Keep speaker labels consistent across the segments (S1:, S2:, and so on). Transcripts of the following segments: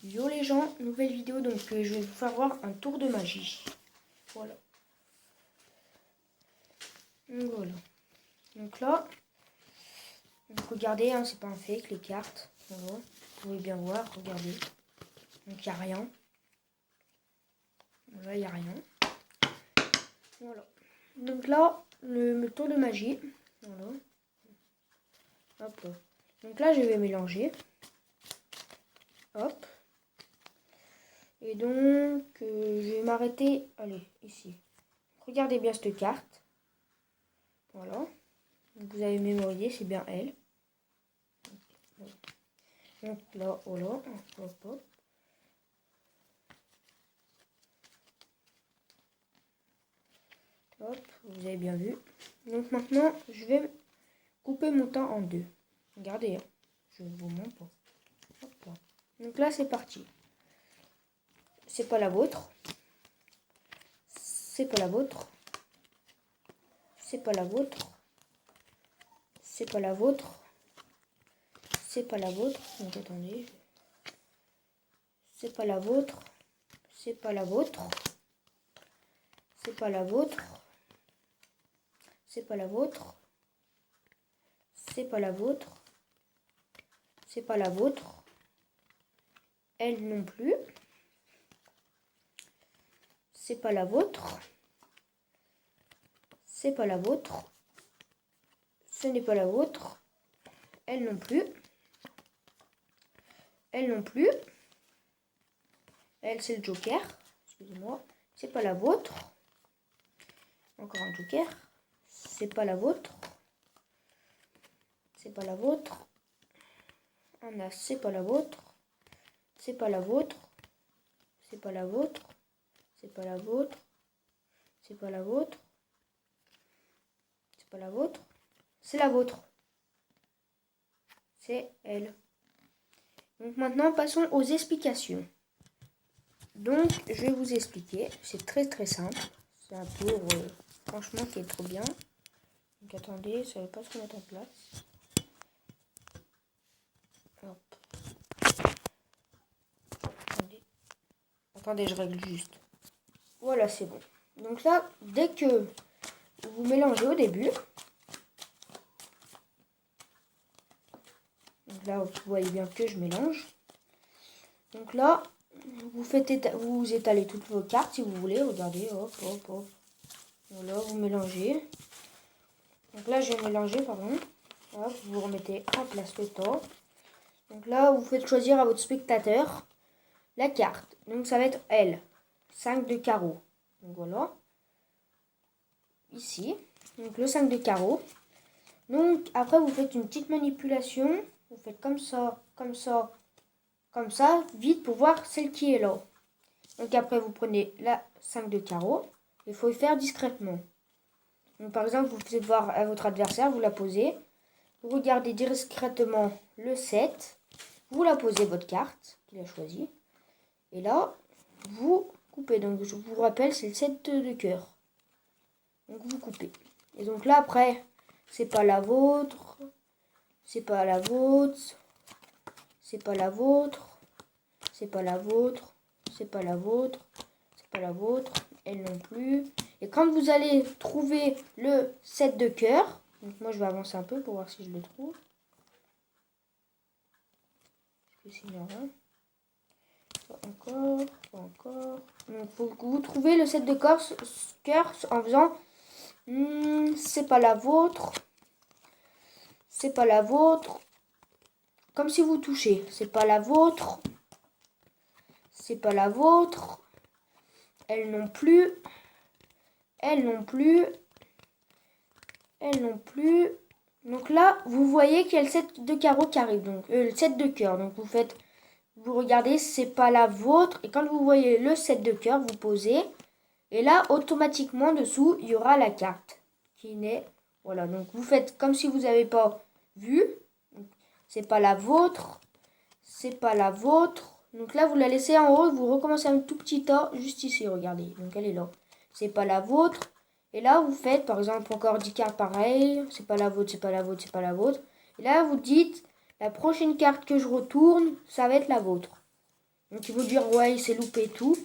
S1: Yo les gens, nouvelle vidéo, donc je vais vous faire voir un tour de magie. Voilà. Donc là, regardez, hein, c'est pas un fake, les cartes. Voilà. Vous pouvez bien voir, regardez. Donc il n'y a rien. Là, il n'y a rien. Voilà. Donc là, le tour de magie. Voilà. Hop là. Donc là, je vais mélanger. Hop. Et donc, je vais m'arrêter, allez, ici. Regardez bien cette carte. Voilà. Donc, vous avez mémorisé, c'est bien elle. Donc là, voilà. Hop, hop. Hop, vous avez bien vu. Donc maintenant, je vais couper mon temps en deux. Regardez, hein. Je vous montre pas. Hop là. Donc là, c'est parti. C'est pas la vôtre. C'est pas la vôtre. C'est pas la vôtre. C'est pas la vôtre. C'est pas la vôtre. Donc attendez. C'est pas la vôtre. C'est pas la vôtre. C'est pas la vôtre. C'est pas la vôtre. C'est pas la vôtre. C'est pas la vôtre. Elle non plus. C'est pas la vôtre. C'est pas la vôtre. Ce n'est pas la vôtre. Elle non plus. Elle non plus. Elle, c'est le joker. Excusez-moi. C'est pas la vôtre. Encore un joker. C'est pas la vôtre. C'est pas la vôtre. Un as, c'est pas la vôtre. C'est pas la vôtre. C'est pas la vôtre. C'est pas la vôtre. C'est pas la vôtre. C'est pas la vôtre. C'est la vôtre. C'est elle. Donc maintenant, passons aux explications. Donc, je vais vous expliquer. C'est très très simple. C'est un tour, franchement, qui est trop bien. Donc attendez, ça ne va pas se mettre en place. Hop. Attendez, je règle juste. Voilà, c'est bon. Donc là, dès que vous mélangez au début, donc là, vous voyez bien que je mélange. Donc là, vous étalez toutes vos cartes si vous voulez. Regardez, hop, hop, hop. Voilà, vous mélangez. Donc là, j'ai mélangé, pardon. Hop, vous remettez en place le temps. Donc là, vous faites choisir à votre spectateur la carte. Donc ça va être elle. 5 de carreau. Donc voilà. Ici. Donc le 5 de carreau. Donc après, vous faites une petite manipulation. Vous faites comme ça, comme ça, comme ça, vite pour voir celle qui est là. Donc après, vous prenez la 5 de carreau. Il faut le faire discrètement. Donc par exemple, vous faites voir à votre adversaire, vous la posez. Vous regardez discrètement le 7. Vous la posez votre carte qu'il a choisie. Et là, vous coupez. Donc je vous rappelle, c'est le 7 de cœur. Donc vous coupez. Et donc là après, c'est pas la vôtre. C'est pas la vôtre. C'est pas la vôtre. C'est pas la vôtre. C'est pas la vôtre. C'est pas la vôtre. Elle non plus. Et quand vous allez trouver le 7 de cœur, donc moi je vais avancer un peu pour voir si je le trouve. Pas encore, pas encore. Donc faut que vous trouvez le 7 de cœur en faisant c'est pas la vôtre. C'est pas la vôtre. Comme si vous touchez. C'est pas la vôtre. C'est pas la vôtre. Elle non plus. Elle non plus. Elle non plus. Donc là, vous voyez qu'il y a le 7 de carreau qui arrive. Donc le 7 de cœur. Donc vous regardez, c'est pas la vôtre. Et quand vous voyez le 7 de cœur, vous posez. Et là, automatiquement, dessous, il y aura la carte. Qui n'est... Voilà, donc vous faites comme si vous n'avez pas vu. C'est pas la vôtre. C'est pas la vôtre. Donc là, vous la laissez en haut. Vous recommencez un tout petit tas juste ici, regardez. Donc elle est là. C'est pas la vôtre. Et là, vous faites, par exemple, encore 10 cartes pareilles. C'est pas la vôtre, c'est pas la vôtre, c'est pas la vôtre. Et là, vous dites, la prochaine carte que je retourne, ça va être la vôtre. Donc ils vont dire ouais, c'est loupé et tout.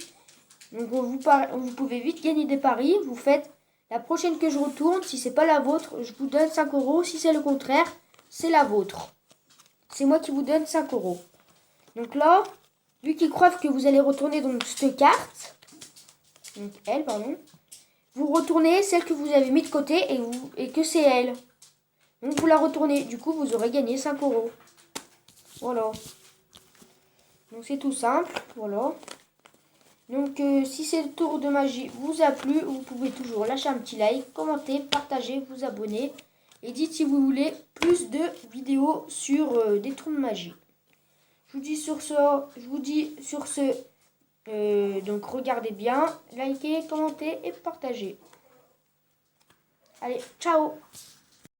S1: Donc vous pouvez vite gagner des paris. Vous faites la prochaine que je retourne, si c'est pas la vôtre, je vous donne 5 euros. Si c'est le contraire, c'est la vôtre. C'est moi qui vous donne 5 euros. Donc là, vu qu'ils croient que vous allez retourner donc cette carte, donc elle, pardon, vous retournez celle que vous avez mis de côté et que c'est elle. Donc vous la retournez. Du coup, vous aurez gagné 5 euros. Voilà. Donc c'est tout simple. Voilà. Donc si ce tour de magie vous a plu, vous pouvez toujours lâcher un petit like, commenter, partager, vous abonner. Et dites si vous voulez plus de vidéos sur des tours de magie. Je vous dis sur ce, donc regardez bien, likez, commentez et partagez. Allez, ciao!